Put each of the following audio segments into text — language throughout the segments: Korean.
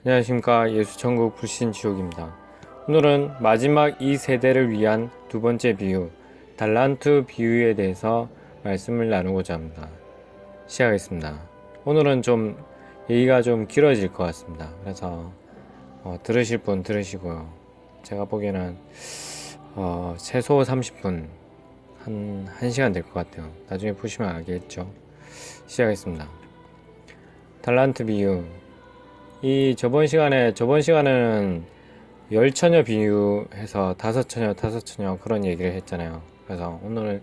안녕하십니까. 예수천국 불신지옥입니다. 오늘은 마지막 이 세대를 위한 두 번째 비유, 달란트 비유에 대해서 말씀을 나누고자 합니다. 시작하겠습니다. 오늘은 좀 얘기가 좀 길어질 것 같습니다. 그래서 들으실 분 들으시고요. 제가 보기에는 최소 30분, 한 1시간 될 것 같아요. 나중에 보시면 알겠죠. 시작하겠습니다. 달란트 비유. 저번 시간에는 열처녀 비유해서 다섯처녀 그런 얘기를 했잖아요. 그래서 오늘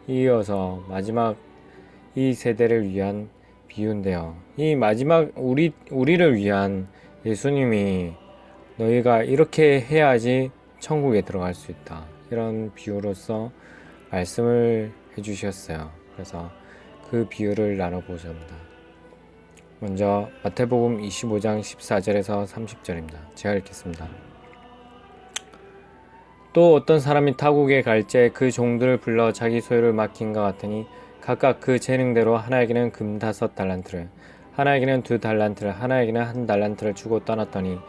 이어서 마지막 이 세대를 위한 비유인데요. 이 마지막 우리를 위한 예수님이 너희가 이렇게 해야지 천국에 들어갈 수 있다. 이런 비유로서 말씀을 해주셨어요. 그래서 그 비유를 나눠보자 합니다. 먼저 마태복음 25장 14절에서 30절입니다. 제가 읽겠습니다. 또 어떤 사람이 타국에 갈제 그 종들을 불러 자기 소유를 맡긴가 같으니 각각 그 재능대로 하나에게는 금 5달란트를, 하나에게는 2달란트를, 하나에게는 1달란트를 주고 떠났더니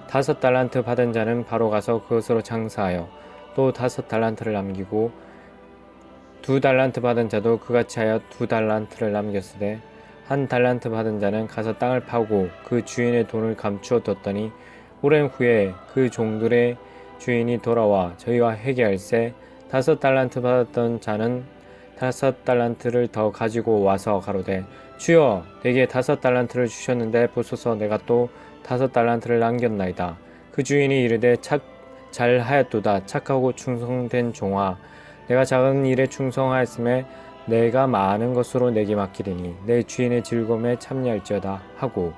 5달란트 받은 자는 바로 가서 그것으로 장사하여 또 5달란트를 남기고 2달란트 받은 자도 그같이 하여 2달란트를 남겼으되 1달란트 받은 자는 가서 땅을 파고 그 주인의 돈을 감추어 뒀더니 오랜 후에 그 종들의 주인이 돌아와 저희와 회개할세 5달란트 받았던 자는 5달란트를 더 가지고 와서 가로되 주여 내게 5달란트를 주셨는데 보소서 내가 또 5달란트를 남겼나이다. 그 주인이 이르되 잘하였도다. 착하고 충성된 종아, 내가 작은 일에 충성하였음에 내가 많은 것으로 내게 맡기리니 내 주인의 즐거움에 참여할지어다 하고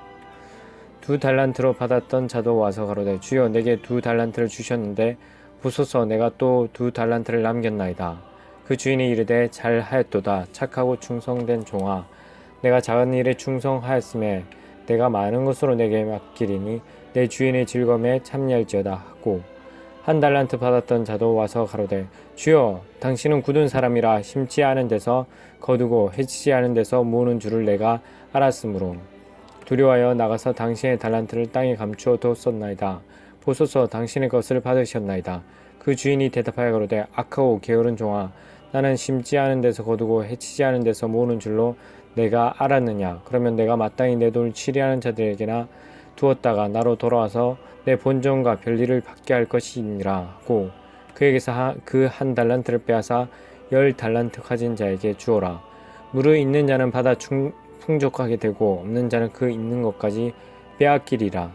2달란트로 받았던 자도 와서 가로되 주여 내게 2달란트를 주셨는데 보소서 내가 또 2달란트를 남겼나이다. 그 주인이 이르되 잘하였도다. 착하고 충성된 종아, 내가 작은 일에 충성하였음에 내가 많은 것으로 내게 맡기리니 내 주인의 즐거움에 참여할지어다 하고 1달란트 받았던 자도 와서 가로되 주여 당신은 굳은 사람이라 심지 않은 데서 거두고 해치지 않은 데서 모으는 줄을 내가 알았으므로 두려워하여 나가서 당신의 달란트를 땅에 감추어 뒀었나이다. 보소서 당신의 것을 받으셨나이다. 그 주인이 대답하여 가로되 악하고 게으른 종아, 나는 심지 않은 데서 거두고 해치지 않은 데서 모으는 줄로 내가 알았느냐. 그러면 내가 마땅히 내 돈을 치리하는 자들에게나 두었다가 나로 돌아와서 내 본전과 별일을 받게 할 것이니라 하고 그에게서 그 1달란트를 빼앗아 10달란트 가진 자에게 주어라. 무르 있는 자는 받아 풍족하게 되고 없는 자는 그 있는 것까지 빼앗기리라.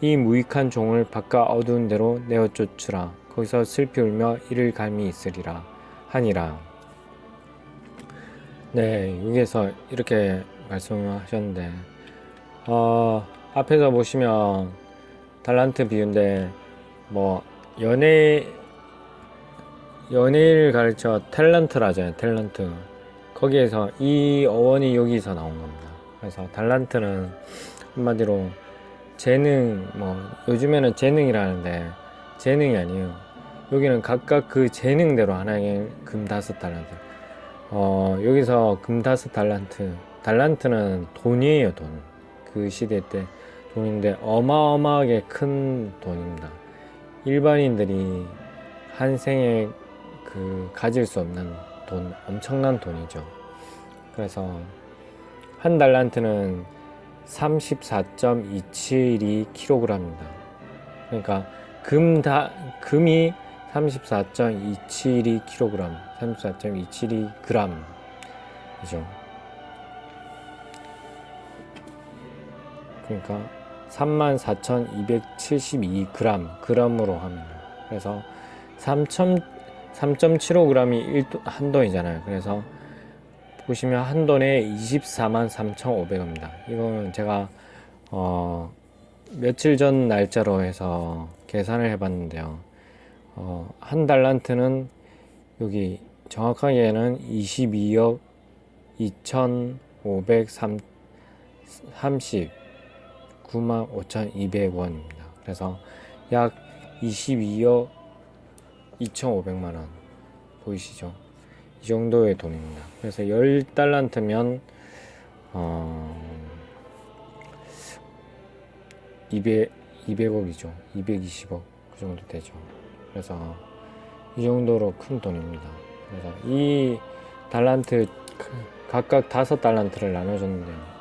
이 무익한 종을 바깥 어두운 데로 내어 쫓으라. 거기서 슬피 울며 이를 갈미 있으리라 하니라. 네, 여기에서 이렇게 말씀하셨는데 앞에서 보시면 달란트 비유인데 뭐 연예를 가르쳐 탤런트라 하잖아요. 탤런트. 거기에서 이 어원이 여기서 나온 겁니다. 그래서 달란트는 한마디로 재능, 요즘에는 재능이라는데 재능이 아니에요. 여기는 각각 그 재능대로 하나의 금 5달란트. 여기서 금 5달란트. 달란트는 돈이에요, 돈. 그 시대 때 돈인데 어마어마하게 큰 돈입니다. 일반인들이 한 생에 가질 수 없는 돈, 엄청난 돈이죠. 그래서 1달란트는 34.272kg입니다. 그러니까 금이 34.272kg, 34.272g이죠. 그러니까 34,272g, g으로 합니다. 그래서 3.75g이 한 돈이잖아요. 그래서 보시면 한 돈에 243,500원입니다. 이거는 제가 며칠 전 날짜로 해서 계산을 해봤는데요. 1달란트는 여기 정확하게는 22억 2,539만 5,200원입니다. 그래서 약 22억 2,500만원 보이시죠? 이 정도의 돈입니다. 그래서 10달란트면 200 200억이죠. 220억 그 정도 되죠. 그래서 이 정도로 큰 돈입니다. 그래서 이 달란트 각각 5달란트를 나눠줬는데요.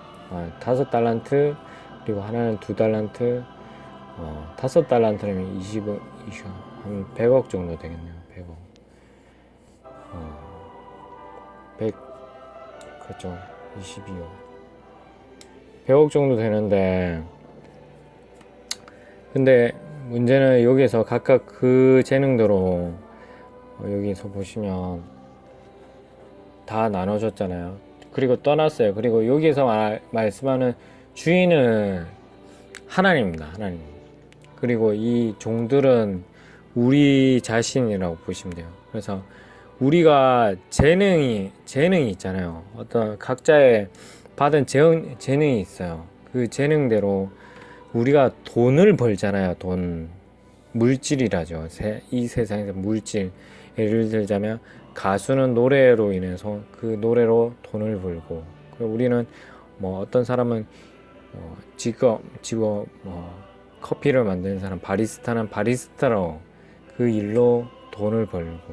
5달란트 그리고 하나는 2달란트 5달란트라면 20억, 한 100억 정도 되겠네요. 100억 100 그렇죠. 22억 100억 정도 되는데, 근데 문제는 여기서 각각 그 재능대로 여기서 보시면 다 나눠줬잖아요. 그리고 떠났어요. 그리고 여기서 말씀하는 주인은 하나님입니다. 하나님. 그리고 이 종들은 우리 자신이라고 보시면 돼요. 그래서 우리가 재능이 있잖아요. 어떤 각자의 받은 재능이 있어요. 그 재능대로 우리가 돈을 벌잖아요. 돈. 물질이라죠. 이 세상에서 물질. 예를 들자면 가수는 노래로 인해서 그 노래로 돈을 벌고, 그리고 우리는 뭐 어떤 사람은 직업 커피를 만드는 사람, 바리스타는 바리스타로 그 일로 돈을 벌고,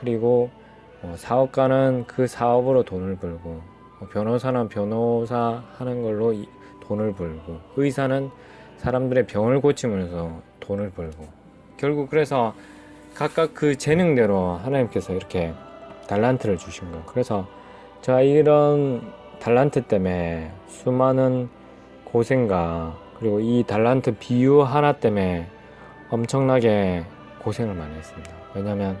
그리고 사업가는 그 사업으로 돈을 벌고, 변호사는 변호사 하는 걸로 돈을 벌고, 의사는 사람들의 병을 고치면서 돈을 벌고, 결국 그래서 각각 그 재능대로 하나님께서 이렇게 달란트를 주신 거예요. 그래서 제가 이런 달란트 때문에 수많은 고생과, 그리고 이 달란트 비유 하나 때문에 엄청나게 고생을 많이 했습니다. 왜냐면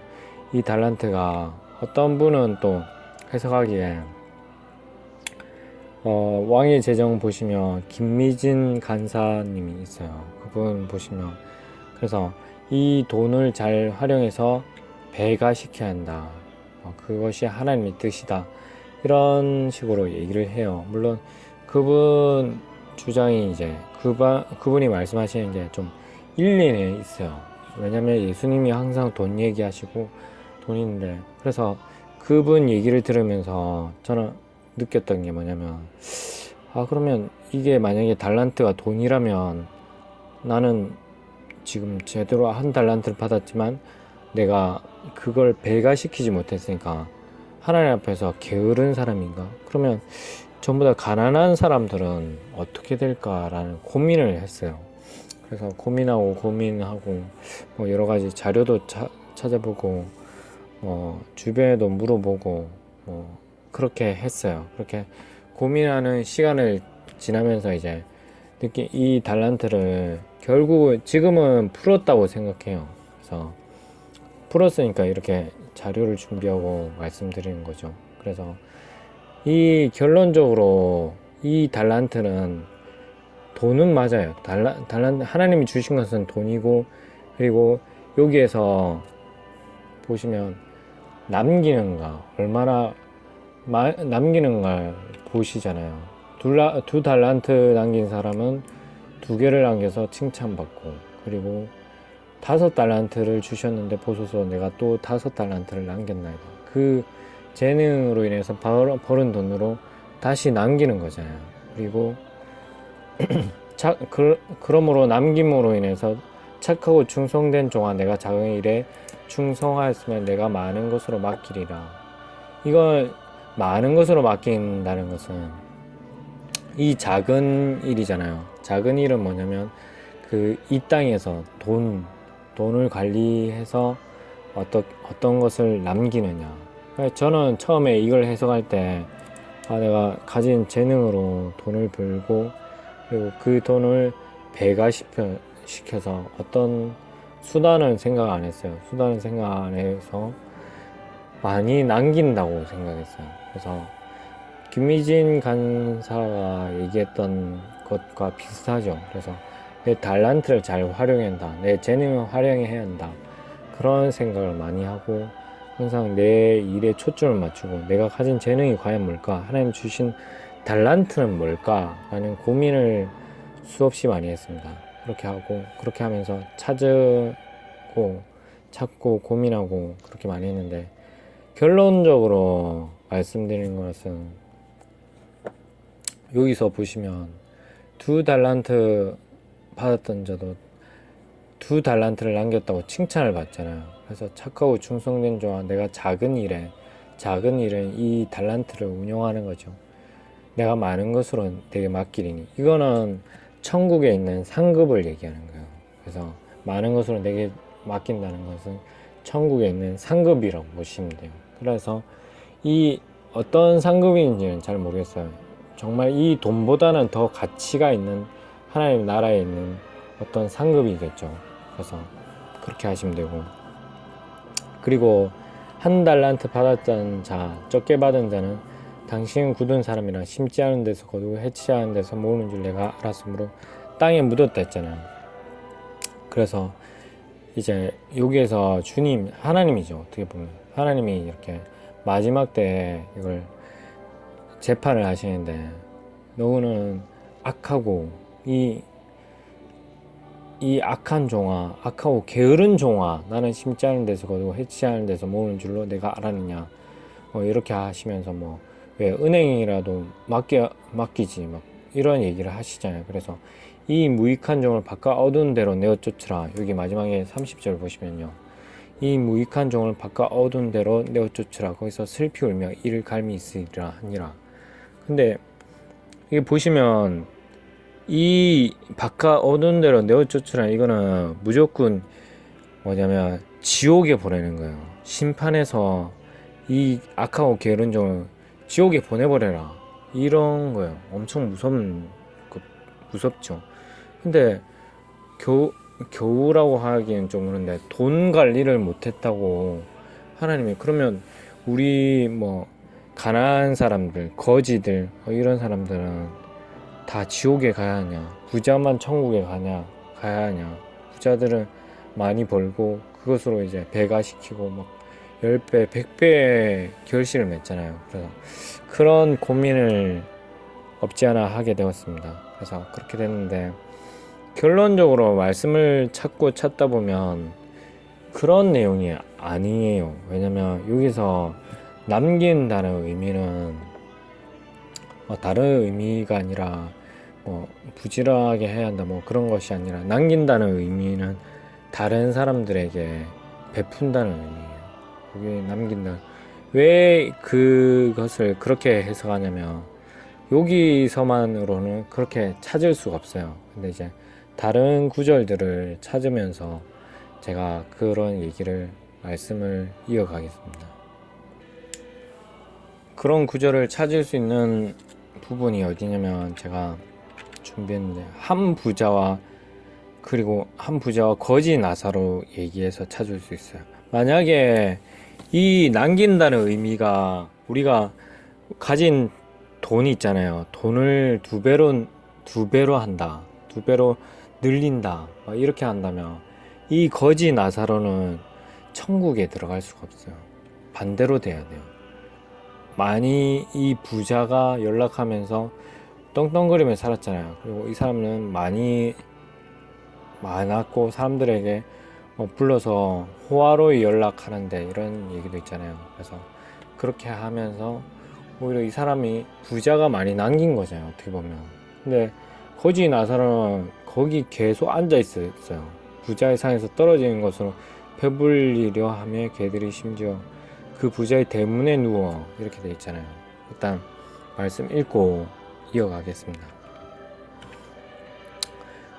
이 달란트가 어떤 분은 또 해석하기에 왕의 재정 보시면 김미진 간사님이 있어요. 그분 보시면, 그래서 이 돈을 잘 활용해서 배가 시켜야 한다. 그것이 하나님의 뜻이다. 이런 식으로 얘기를 해요. 물론 그분 주장이 이제 그분이 말씀하시는 게 좀 일리는 있어요. 왜냐면 예수님이 항상 돈 얘기하시고 돈인데, 그래서 그분 얘기를 들으면서 저는 느꼈던 게 뭐냐면, 그러면 이게 만약에 달란트가 돈이라면 나는 지금 제대로 한 달란트를 받았지만 내가 그걸 배가시키지 못했으니까 하나님 앞에서 게으른 사람인가? 그러면 전부 다 가난한 사람들은 어떻게 될까라는 고민을 했어요. 그래서 고민하고 뭐 여러 가지 자료도 찾아보고 주변에도 물어보고 그렇게 했어요. 그렇게 고민하는 시간을 지나면서 이제 이 달란트를 결국 지금은 풀었다고 생각해요. 그래서 풀었으니까 이렇게 자료를 준비하고 말씀드리는 거죠. 그래서 이 결론적으로 이 달란트는 돈은 맞아요. 달란트 하나님이 주신 것은 돈이고, 그리고 여기에서 보시면 남기는가 얼마나 남기는가 보시잖아요. 2달란트 남긴 사람은 2개를 남겨서 칭찬받고, 그리고 5달란트를 주셨는데 보소서 내가 또 5달란트를 남겼나이다. 그 재능으로 인해서 벌은 돈으로 다시 남기는 거잖아요. 그리고 그러므로 남김으로 인해서 착하고 충성된 종아, 내가 작은 일에 충성하였으면 내가 많은 것으로 맡기리라. 이걸 많은 것으로 맡긴다는 것은 이 작은 일이잖아요. 작은 일은 뭐냐면 이 땅에서 돈을 관리해서 어떤 것을 남기느냐. 저는 처음에 이걸 해석할 때 내가 가진 재능으로 돈을 벌고, 그리고 그 돈을 배가시켜서 어떤 수단은 생각 안 했어요. 수단은 생각 안 해서 많이 남긴다고 생각했어요. 그래서 김미진 간사가 얘기했던 것과 비슷하죠. 그래서 내 달란트를 잘 활용해야 한다. 내 재능을 활용해야 한다. 그런 생각을 많이 하고, 항상 내 일에 초점을 맞추고 내가 가진 재능이 과연 뭘까? 하나님 주신 달란트는 뭘까? 라는 고민을 수없이 많이 했습니다. 그렇게 하면서 찾고 고민하고 그렇게 많이 했는데, 결론적으로 말씀드리는 것은 여기서 보시면 2달란트 받았던 자도 2달란트를 남겼다고 칭찬을 받잖아요. 그래서 착하고 충성된 자와 내가 작은 일은 이 달란트를 운용하는 거죠. 내가 많은 것으로 내게 맡기리니. 이거는 천국에 있는 상급을 얘기하는 거예요. 그래서 많은 것으로 내게 맡긴다는 것은 천국에 있는 상급이라고 보시면 돼요. 그래서 이 어떤 상급인지는 잘 모르겠어요. 정말 이 돈보다는 더 가치가 있는 하나님 나라에 있는 어떤 상급이겠죠. 그래서 그렇게 하시면 되고, 그리고 1달란트 받았던 자, 적게 받은 자는 당신은 굳은 사람이라 심지 않은 데서 거두고 해치지 않은 데서 모으는 줄 내가 알았으므로 땅에 묻었다 했잖아요. 그래서 이제 여기에서 주님, 하나님이죠. 어떻게 보면 하나님이 이렇게 마지막 때 이걸 재판을 하시는데, 너는 악하고 이 악한 종아, 악하고 게으른 종아, 나는 심지 않은 데서 거두고 해치지 않은 데서 모으는 줄로 내가 알았느냐, 이렇게 하시면서 왜 은행이라도 맡기지 막 이런 얘기를 하시잖아요. 그래서 이 무익한 종을 바깥 어두운 데로 내어 쫓으라. 여기 마지막에 30절 보시면요, 이 무익한 종을 바깥 어두운 데로 내어 쫓으라. 거기서 슬피 울며 이를 갈미 있으리라 하니라. 근데 이게 보시면 이 바깥 어두운 데로 내어 쫓으라, 이거는 무조건 뭐냐면 지옥에 보내는 거예요. 심판해서 이 악하고 게으른 종을 지옥에 보내버려라, 이런 거예요. 엄청 무섭죠. 근데 겨우라고 하기엔 좀 그런데, 돈 관리를 못했다고 하나님이, 그러면 우리 가난한 사람들, 거지들, 이런 사람들은 다 지옥에 가야 하냐, 부자만 천국에 가야 하냐. 부자들은 많이 벌고 그것으로 이제 배가시키고 10배, 100배 결실을 맺잖아요. 그래서 그런 고민을 없지 않아 하게 되었습니다. 그래서 그렇게 됐는데, 결론적으로 말씀을 찾다 보면 그런 내용이 아니에요. 왜냐면 여기서 남긴다는 의미는 다른 의미가 아니라 부지런하게 해야 한다 그런 것이 아니라, 남긴다는 의미는 다른 사람들에게 베푼다는 의미예요. 여기 남긴다. 왜 그것을 그렇게 해석하냐면, 여기서만으로는 그렇게 찾을 수가 없어요. 근데 이제 다른 구절들을 찾으면서 제가 그런 말씀을 이어가겠습니다. 그런 구절을 찾을 수 있는 부분이 어디냐면, 제가 준비했는데, 한 부자와 거지 나사로 얘기해서 찾을 수 있어요. 만약에 이 남긴다는 의미가 우리가 가진 돈이 있잖아요. 돈을 두 배로 한다, 2배로 늘린다, 이렇게 한다면 이 거지 나사로는 천국에 들어갈 수가 없어요. 반대로 돼야 돼요. 많이 이 부자가 연락하면서 떵떵거리며 살았잖아요. 그리고 이 사람은 많이 많았고 사람들에게 불러서 호화로이 연락하는데, 이런 얘기도 있잖아요. 그래서 그렇게 하면서 오히려 이 사람이 부자가 많이 남긴 거잖아요, 어떻게 보면. 근데 거지 나사로는 거기 계속 앉아 있어요. 부자의 상에서 떨어지는 것으로 배불리려 하며 개들이 심지어 그 부자의 대문에 누워, 이렇게 돼 있잖아요. 일단 말씀 읽고 이어가겠습니다.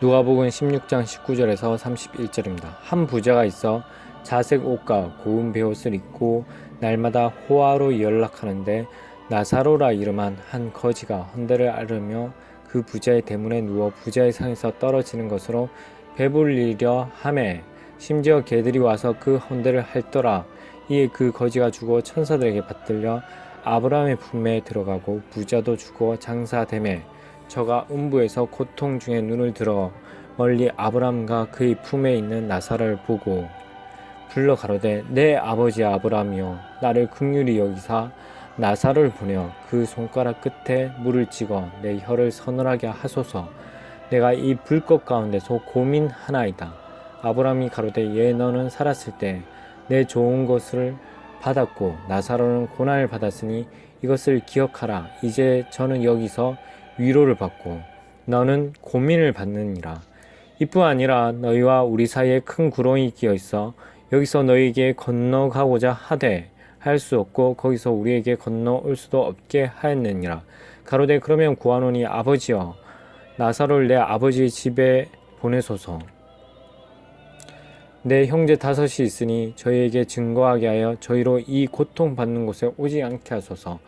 누가복음 16장 19절에서 31절입니다. 한 부자가 있어 자색 옷과 고운 베옷을 입고 날마다 호화로 연락하는데, 나사로라 이름한 한 거지가 헌대를 앓으며 그 부자의 대문에 누워 부자의 상에서 떨어지는 것으로 배불리려 하매, 심지어 개들이 와서 그 헌대를 핥더라. 이에 그 거지가 죽어 천사들에게 받들려 아브라함의 품에 들어가고, 부자도 죽어 장사되매 저가 음부에서 고통 중에 눈을 들어 멀리 아브라함과 그의 품에 있는 나사로를 보고 불러 가로되, 내 아버지 아브라함이여, 나를 긍휼히 여기사 나사로를 보내어 그 손가락 끝에 물을 찍어 내 혀를 서늘하게 하소서. 내가 이 불꽃 가운데서 고민하나이다. 아브라함이 가로되, 예, 너는 살았을 때 내 좋은 것을 받았고 나사로는 고난을 받았으니 이것을 기억하라. 이제 저는 여기서 위로를 받고 너는 고민을 받느니라. 이뿐 아니라 너희와 우리 사이에 큰 구렁이 끼어 있어 여기서 너희에게 건너가고자 하되 할 수 없고 거기서 우리에게 건너올 수도 없게 하였느니라. 가로되 그러면 구하노니 아버지여 나사로를 내 아버지의 집에 보내소서. 내 형제 5이 있으니 저희에게 증거하게 하여 저희로 이 고통받는 곳에 오지 않게 하소서.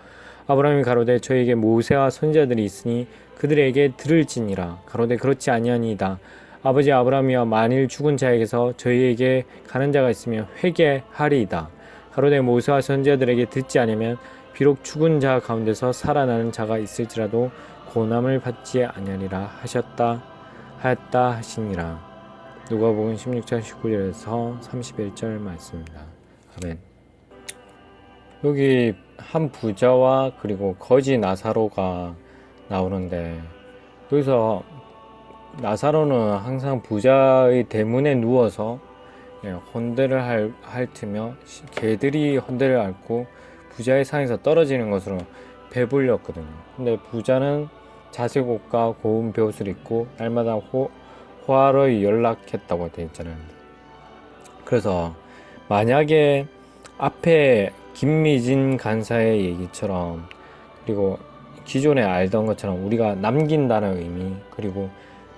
아브라함이 가로되 저희에게 모세와 선지자들이 있으니 그들에게 들을지니라. 가로되 그렇지 아니하니이다. 아버지 아브라함이여 만일 죽은 자에게서 저희에게 가는 자가 있으면 회개하리이다. 가로되 모세와 선지자들에게 듣지 않으면 비록 죽은 자 가운데서 살아나는 자가 있을지라도 고난을 받지 아니하리라 하였다 하시니라. 누가복음 16장 19절에서 31절 말씀입니다. 아멘. 여기 한 부자와 그리고 거지 나사로가 나오는데 여기서 나사로는 항상 부자의 대문에 누워서 헌대를 핥으며 개들이 헌대를 앓고 부자의 상에서 떨어지는 것으로 배불렸거든요. 근데 부자는 자색옷과 고운 베옷을 입고 날마다 호화로 연락했다고 되어 있잖아요. 그래서 만약에 앞에 김미진 간사의 얘기처럼 그리고 기존에 알던 것처럼 우리가 남긴다는 의미 그리고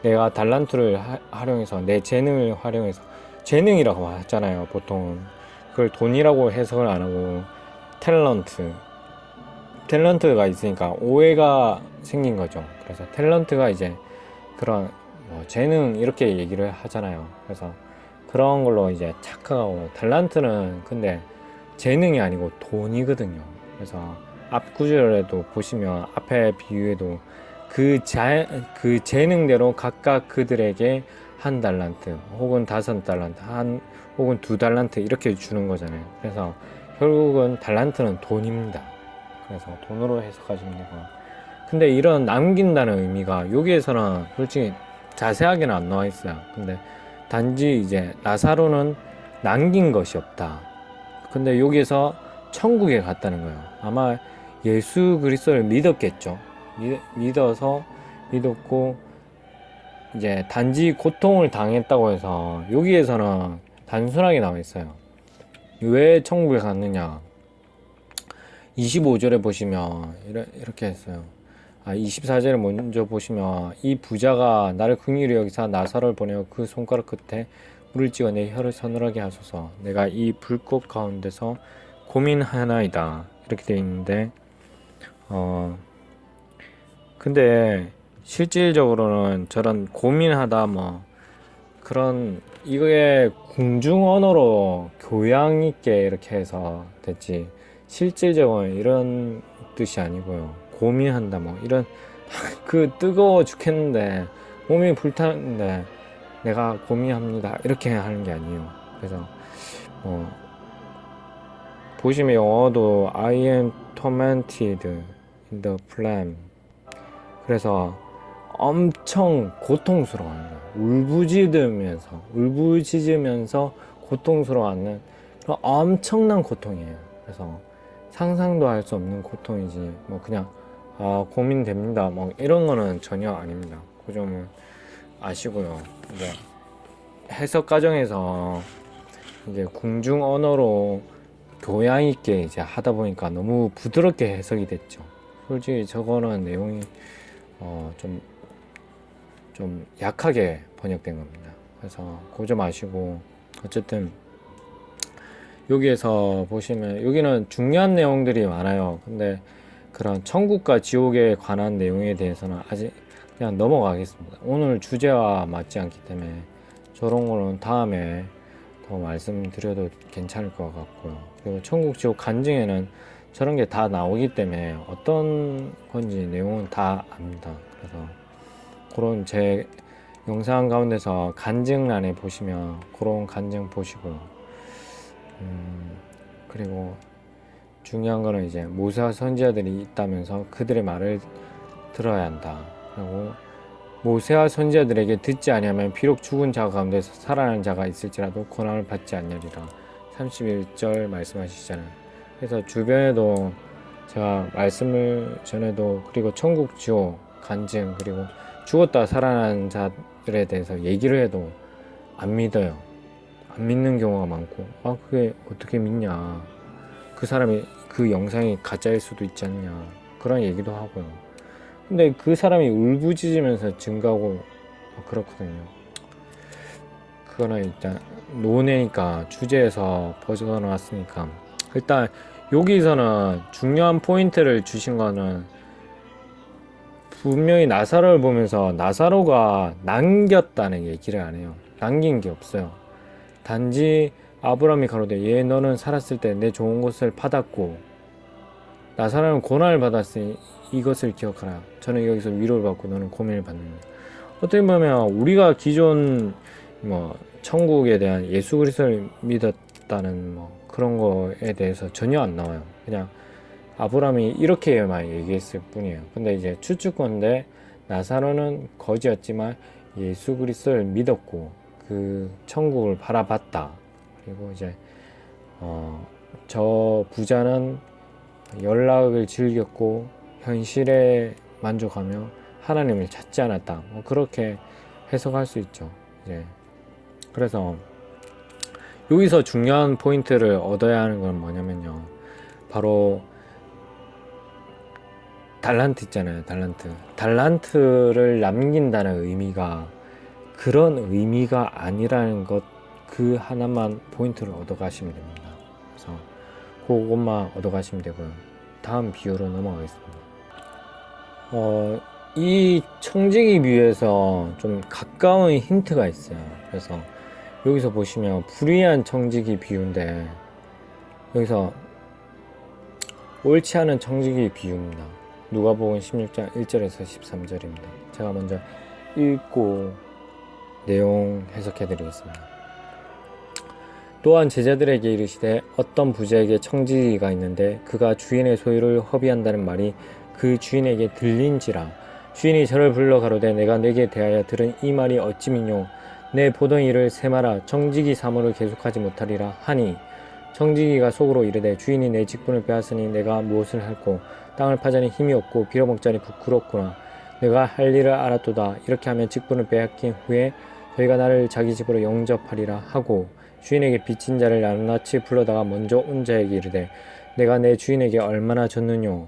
내가 달란트를 활용해서 내 재능을 활용해서 재능이라고 하잖아요. 보통 그걸 돈이라고 해석을 안 하고 탤런트가 있으니까 오해가 생긴 거죠. 그래서 탤런트가 이제 그런 재능 이렇게 얘기를 하잖아요. 그래서 그런 걸로 이제 착각하고 달란트는 근데 재능이 아니고 돈이거든요. 그래서 앞 구절에도 보시면 앞에 비유에도 그 재능대로 각각 그들에게 1달란트 혹은 5달란트 혹은 2달란트 이렇게 주는 거잖아요. 그래서 결국은 달란트는 돈입니다. 그래서 돈으로 해석하시면 되고 근데 이런 남긴다는 의미가 여기에서는 솔직히 자세하게는 안 나와 있어요. 근데 단지 이제 나사로는 남긴 것이 없다. 근데 여기에서 천국에 갔다는 거예요. 아마 예수 그리스도를 믿었겠죠. 믿었고 이제 단지 고통을 당했다고 해서 여기에서는 단순하게 나와 있어요. 왜 천국에 갔느냐? 25절에 보시면 이렇게 했어요. 24절을 먼저 보시면 이 부자가 나를 긍휼히 여기사 나사로를 보내어 그 손가락 끝에 물을 찍어 내 혀를 서늘하게 하소서. 내가 이 불꽃 가운데서 고민하나이다. 이렇게 되어 있는데 근데 실질적으로는 저런 고민하다 그런 이거에 궁중 언어로 교양 있게 이렇게 해서 됐지 실질적으로 이런 뜻이 아니고요. 고민한다 이런 그 뜨거워 죽겠는데 몸이 불타는데 내가 고민합니다 이렇게 하는 게 아니에요. 그래서 보시면 영어도 I am tormented in the flame 그래서 엄청 고통스러워하는 거예요. 울부짖으면서 고통스러워하는 그런 엄청난 고통이에요. 그래서 상상도 할 수 없는 고통이지 그냥 고민됩니다 이런 거는 전혀 아닙니다. 그 점은 아시고요. 이제 해석 과정에서 이제 궁중 언어로 교양 있게 이제 하다 보니까 너무 부드럽게 해석이 됐죠. 솔직히 저거는 내용이 좀 약하게 번역된 겁니다. 그래서 그 점 아시고 어쨌든 여기에서 보시면 여기는 중요한 내용들이 많아요. 근데 그런 천국과 지옥에 관한 내용에 대해서는 아직 그냥 넘어가겠습니다. 오늘 주제와 맞지 않기 때문에 저런 거는 다음에 더 말씀드려도 괜찮을 것 같고요. 그리고 천국 지옥 간증에는 저런 게 다 나오기 때문에 어떤 건지 내용은 다 압니다. 그래서 그런 제 영상 가운데서 간증란에 보시면 그런 간증 보시고요. 그리고 중요한 거는 이제 모세와 선지자들이 있다면서 그들의 말을 들어야 한다. 그리고 모세와 선지자들에게 듣지 아니하면 비록 죽은 자 가운데서 살아난 자가 있을지라도 고난을 받지 않으리라. 31절 말씀하시잖아요. 그래서 주변에도 제가 말씀을 전해도 그리고 천국 지옥 간증 그리고 죽었다 살아난 것들에 대해서 얘기를 해도 안 믿어요. 안 믿는 경우가 많고, 아, 그게 어떻게 믿냐. 그 사람이, 그 영상이 가짜일 수도 있지 않냐. 그런 얘기도 하고요. 근데 그 사람이 울부짖으면서 증거하고 그렇거든요. 그거는 일단 논외니까 주제에서 벗어나왔으니까 일단 여기서는 중요한 포인트를 주신 거는 분명히 나사로를 보면서 나사로가 남겼다는 얘기를 안 해요. 남긴 게 없어요. 단지 아브라함이 가로되 얘 너는 살았을 때 내 좋은 것을 받았고 나사로는 고난을 받았으니 이것을 기억하라. 저는 여기서 위로를 받고 너는 고민을 받는다. 어떻게 보면 우리가 기존 뭐 천국에 대한 예수 그리스도를 믿었다는 뭐 그런 거에 대해서 전혀 안 나와요. 그냥 아브라함이 이렇게만 얘기했을 뿐이에요. 근데 이제 추측건데 나사로는 거지였지만 예수 그리스도를 믿었고 그 천국을 바라봤다. 그리고 이제 저 부자는 연락을 즐겼고 현실에 만족하며 하나님을 찾지 않았다. 뭐 그렇게 해석할 수 있죠. 이제 그래서 여기서 중요한 포인트를 얻어야 하는 건 뭐냐면요. 바로 달란트 있잖아요. 달란트를 남긴다는 의미가 그런 의미가 아니라는 것, 그 하나만 포인트를 얻어가시면 됩니다. 그래서 그것만 얻어가시면 되고요. 다음 비유로 넘어가겠습니다. 이 청지기 비유에서 좀 가까운 힌트가 있어요. 그래서 여기서 보시면 불의한 청지기 비유인데 여기서 옳지 않은 청지기 비유입니다. 누가복음 16장 1절에서 13절입니다. 제가 먼저 읽고 내용 해석해 드리겠습니다. 또한 제자들에게 이르시되 어떤 부자에게 청지기가 있는데 그가 주인의 소유를 허비한다는 말이 그 주인에게 들린지라. 주인이 저를 불러 가로되 내가 네게 대하여 들은 이 말이 어찌 믿뇨. 내 보던 일을 세마라. 청지기 사모를 계속하지 못하리라 하니 청지기가 속으로 이르되 주인이 내 직분을 빼앗으니 내가 무엇을 할꼬. 땅을 파자니 힘이 없고 빌어먹자니 부끄럽구나. 내가 할 일을 알았도다. 이렇게 하면 직분을 빼앗긴 후에 저희가 나를 자기 집으로 영접하리라 하고 주인에게 빚진 자를 낱낱이 불러다가 먼저 온 자에게 이르되 내가 내 주인에게 얼마나 졌느뇨.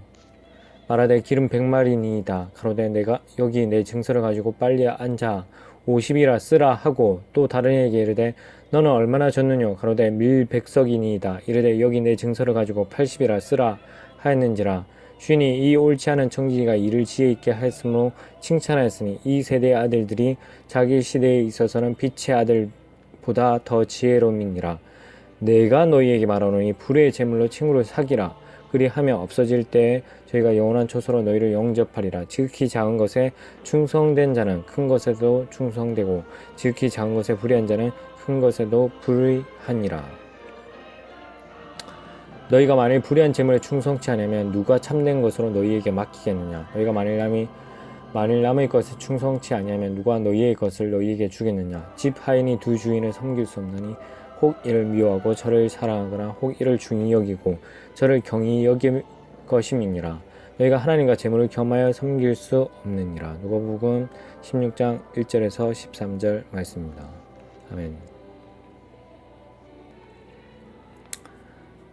말하되 기름 100마리니이다. 가로되 내가 여기 내 증서를 가지고 빨리 앉아 50이라 쓰라 하고 또 다른 이에게 이르되 너는 얼마나 졌느뇨. 가로되 밀 100석이니이다. 이르되 여기 내 증서를 가지고 80이라 쓰라 하였는지라. 주인이 이 옳지 않은 청지기가 이를 지혜 있게 하였으므로 칭찬하였으니 이 세대의 아들들이 자기 시대에 있어서는 빛의 아들보다 더 지혜로움이니라. 내가 너희에게 말하노니 불의 제물로 친구를 사기라. 그리하며 없어질 때에 저희가 영원한 초소로 너희를 영접하리라. 지극히 작은 것에 충성된 자는 큰 것에도 충성되고 지극히 작은 것에 불의한 자는 큰 것에도 불의하니라. 너희가 만일 불의한 재물에 충성치 않으면 누가 참된 것으로 너희에게 맡기겠느냐. 너희가 만일 남의 것에 충성치 아니하면 누가 너희의 것을 너희에게 주겠느냐. 집 하인이 두 주인을 섬길 수 없나니 혹 이를 미워하고 저를 사랑하거나 혹 이를 중히 여기고 저를 경히 여길 것임이니라. 너희가 하나님과 재물을 겸하여 섬길 수 없느니라. 누가복음 16장 1절에서 13절 말씀입니다. 아멘.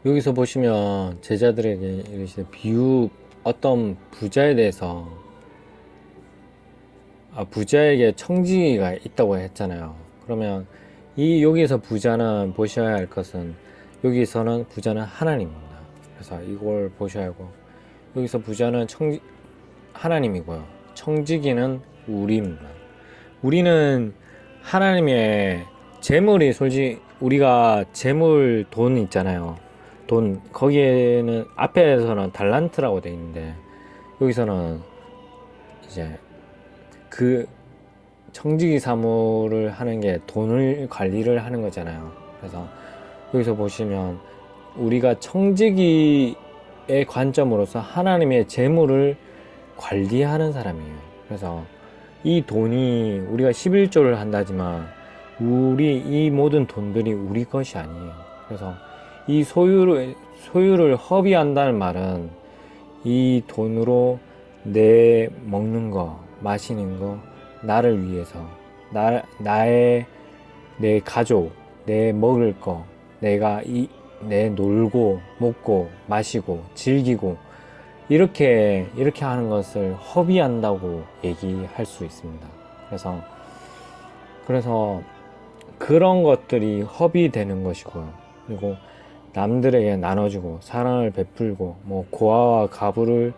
여기서 보시면 제자들에게 이르시되 비유 어떤 부자에 대해서 부자에게 청지기가 있다고 했잖아요. 그러면 여기서 부자는 보셔야 할 것은 여기서는 부자는 하나님입니다. 그래서 이걸 보셔야 하고 여기서 부자는 하나님이고요. 청지기는 우리입니다. 우리는 하나님의 재물이 솔직히 우리가 재물 돈 있잖아요. 돈 거기에는 앞에서는 달란트라고 돼 있는데 여기서는 이제 그 청지기 사무를 하는 게 돈을 관리를 하는 거잖아요. 그래서 여기서 보시면 우리가 청지기의 관점으로서 하나님의 재물을 관리하는 사람이에요. 그래서 이 돈이 우리가 11조를 한다지만 이 모든 돈들이 우리 것이 아니에요. 그래서 이 소유를 허비한다는 말은 이 돈으로 내 먹는 거, 마시는 거, 나를 위해서 나의 내 가족, 내 먹을 거, 내 놀고 먹고 마시고 즐기고 이렇게 하는 것을 허비한다고 얘기할 수 있습니다. 그래서 그런 것들이 허비되는 것이고요. 그리고 남들에게 나눠주고 사랑을 베풀고 뭐 고아와 가부를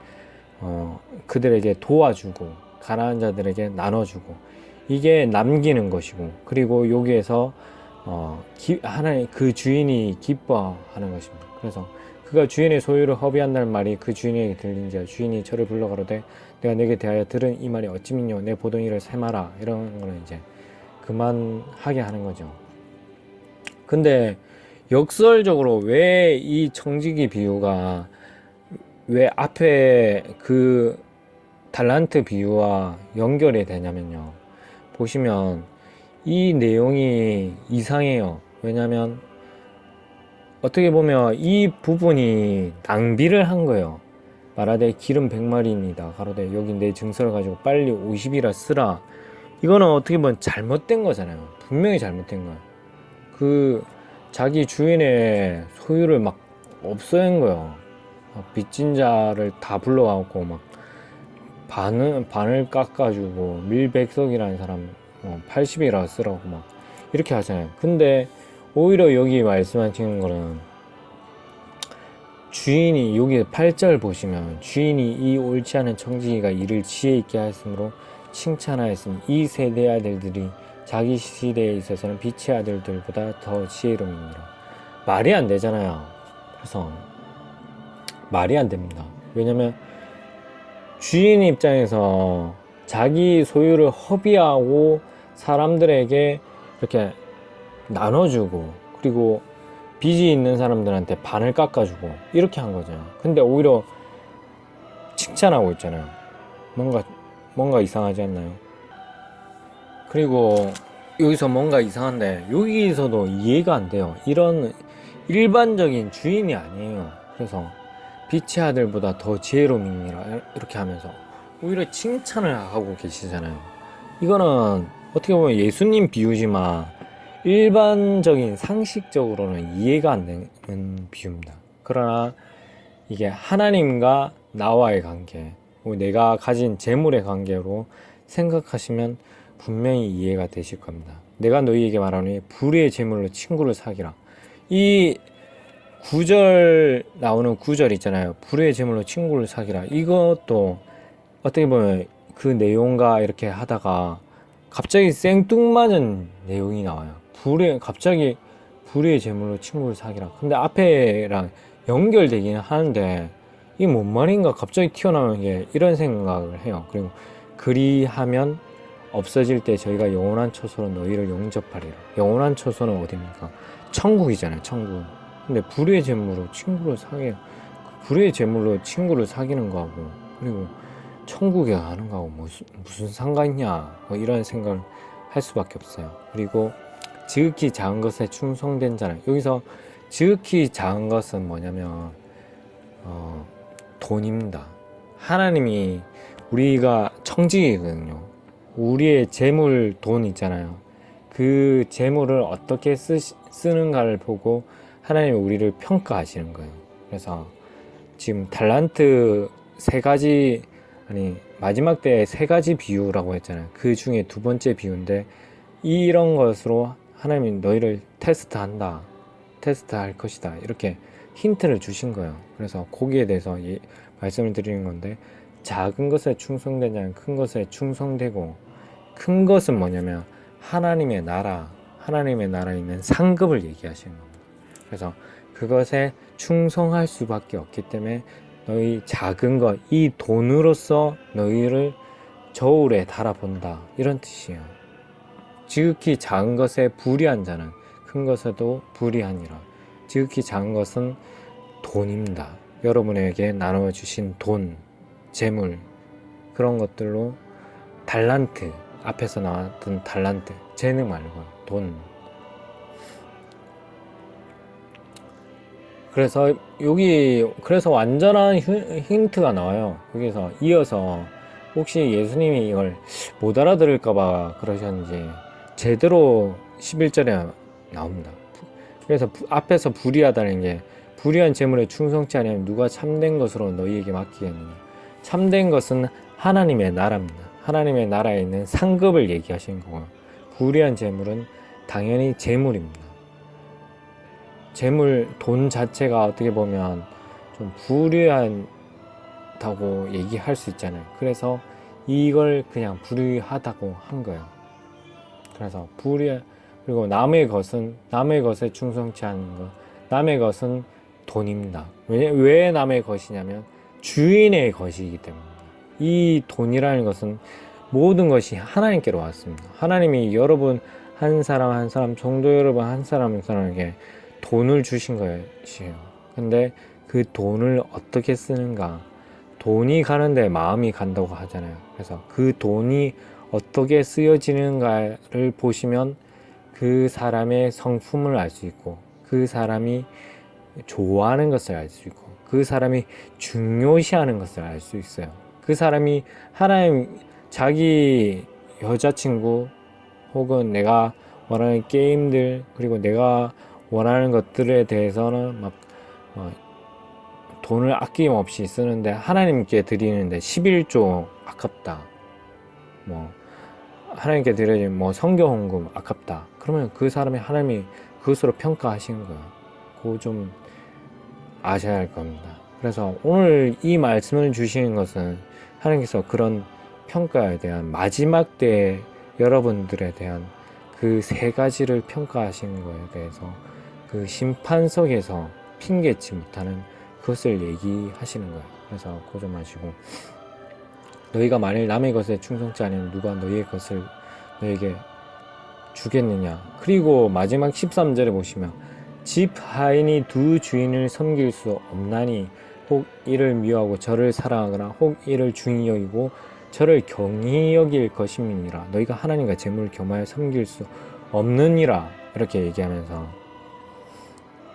그들에게 도와주고 가난한 자들에게 나눠주고 이게 남기는 것이고, 그리고 여기에서 하나의 그 주인이 기뻐하는 것입니다. 그래서 그가 주인의 소유를 허비한다는 말이 그 주인에게 들린지라 주인이 저를 불러 가로되 내가 내게 대하여 들은 이 말이 어찌 믿뇨 내 보덩이를 세마라, 이런 거는 이제 그만하게 하는 거죠. 근데 역설적으로 왜 이 청지기 비유가 왜 앞에 그 달란트 비유와 연결이 되냐면요, 보시면 이 내용이 이상해요. 왜냐면 어떻게 보면 이 부분이 낭비를 한 거예요. 말하되 기름 100마리입니다 가로되 여기 내 증서를 가지고 빨리 50이라 쓰라. 이거는 어떻게 보면 잘못된 거잖아요. 분명히 잘못된 거예요. 그 자기 주인의 소유를 막 없애는 거예요. 빚진 자를 다 불러와갖고 막 반을 깎아주고 밀백석이라는 사람 80이라 쓰라고 막 이렇게 하잖아요. 근데 오히려 여기 말씀하시는 거는 주인이, 여기 8절 보시면 주인이 이 옳지 않은 청지기가 이를 지혜 있게 하였으므로 칭찬하였으니 이 세대 아들들이 자기 시대에 있어서는 빛의 아들들보다 더 지혜로움이니라. 말이 안 되잖아요. 그래서 말이 안 됩니다. 왜냐면 주인 입장에서 자기 소유를 허비하고 사람들에게 이렇게 나눠주고, 그리고 빚이 있는 사람들한테 반을 깎아주고 이렇게 한 거죠. 근데 오히려 칭찬하고 있잖아요. 뭔가 이상하지 않나요? 그리고 여기서 뭔가 이상한데 여기서도 이해가 안 돼요. 이런 일반적인 주인이 아니에요. 그래서 빛의 아들보다 더 지혜로움이니라 이렇게 하면서 오히려 칭찬을 하고 계시잖아요. 이거는 어떻게 보면 예수님 비유지만 일반적인 상식적으로는 이해가 안 되는 비유입니다. 그러나 이게 하나님과 나와의 관계, 내가 가진 재물의 관계로 생각하시면 분명히 이해가 되실 겁니다. 내가 너희에게 말하노니 불의의 재물로 친구를 사귀라. 이 9절 나오는 9절 있잖아요. 불의의 재물로 친구를 사귀라. 이것도 어떻게 보면 그 내용과 이렇게 하다가 갑자기 생뚱맞은 내용이 나와요. 갑자기 불의의 재물로 친구를 사귀라. 근데 앞에랑 연결되기는 하는데 이게 뭔 말인가 갑자기 튀어나오는 게, 이런 생각을 해요. 그리고 그리하면 없어질 때 저희가 영원한 처소로 너희를 영접하리라. 영원한 처소는 어디입니까? 천국이잖아요. 천국. 근데 불의의 재물로 친구를 불의의 재물로 친구를 사귀는 거하고 그리고 천국에 가는 거하고 무슨 상관이냐, 이런 생각을 할 수밖에 없어요. 그리고 지극히 작은 것에 충성된 자는, 여기서 지극히 작은 것은 뭐냐면 돈입니다. 하나님이, 우리가 청지기거든요. 우리의 재물, 돈 있잖아요. 그 재물을 어떻게 쓰는가를 보고 하나님이 우리를 평가하시는 거예요. 그래서 지금 달란트 마지막 때 3가지 비유라고 했잖아요. 그 중에 2번째 비유인데, 이런 것으로 하나님이 너희를 테스트할 것이다, 이렇게 힌트를 주신 거예요. 그래서 거기에 대해서 말씀을 드리는 건데, 작은 것에 충성된 자는 큰 것에 충성되고, 큰 것은 뭐냐면 하나님의 나라에 있는 상급을 얘기하시는 겁니다. 그래서 그것에 충성할 수밖에 없기 때문에 너희 작은 것, 이 돈으로서 너희를 저울에 달아본다, 이런 뜻이에요. 지극히 작은 것에 불의한 자는 큰 것에도 불의하니라. 지극히 작은 것은 돈입니다. 여러분에게 나눠주신 돈, 재물, 그런 것들로 달란트, 앞에서 나왔던 달란트, 재능 말고 돈. 그래서 완전한 힌트가 나와요. 여기서 이어서 혹시 예수님이 이걸 못 알아들을까봐 그러셨는지 제대로 11절에 나옵니다. 그래서 앞에서 불의하다는 게 불의한 재물에 충성치 않으면 누가 참된 것으로 너희에게 맡기겠느냐. 참된 것은 하나님의 나라입니다. 하나님의 나라에 있는 상급을 얘기하시는 거고요. 불의한 재물은 당연히 재물입니다. 재물, 돈 자체가 어떻게 보면 좀 불의하다고 얘기할 수 있잖아요. 그래서 이걸 그냥 불의하다고 한 거예요. 그래서 그리고 남의 것에 충성치 않은 것, 남의 것은 돈입니다. 왜 남의 것이냐면 주인의 것이기 때문입니다. 이 돈이라는 것은 모든 것이 하나님께로 왔습니다. 하나님이 여러분 한 사람 한 사람, 정도 여러분 한 사람 한 사람에게 돈을 주신 것이에요. 근데 그 돈을 어떻게 쓰는가? 돈이 가는데 마음이 간다고 하잖아요. 그래서 그 돈이 어떻게 쓰여지는가를 보시면 그 사람의 성품을 알 수 있고, 그 사람이 좋아하는 것을 알 수 있고, 그 사람이 중요시하는 것을 알 수 있어요. 그 사람이 자기 여자친구 혹은 내가 원하는 게임들, 그리고 내가 원하는 것들에 대해서는 막 돈을 아낌없이 쓰는데 하나님께 드리는데 11조 아깝다. 하나님께 드려진 성경 헌금 아깝다. 그러면 그 사람이 하나님이 그것으로 평가하시는 거예요. 그거 좀 아셔야 할 겁니다. 그래서 오늘 이 말씀을 주시는 것은 하나님께서 그런 평가에 대한 마지막 때 여러분들에 대한 그 세 가지를 평가하시는 거에 대해서 그 심판석에서 핑계치 못하는 그것을 얘기하시는 거예요. 그래서 그거 좀 아시고, 너희가 만일 남의 것에 충성치 않으면 누가 너희의 것을 너에게 주겠느냐. 그리고 마지막 13절에 보시면 집 하인이 두 주인을 섬길 수 없나니 혹 이를 미워하고 저를 사랑하거나 혹 이를 중히 여기고 저를 경히 여길 것임이니라. 너희가 하나님과 재물을 겸하여 섬길 수 없느니라. 이렇게 얘기하면서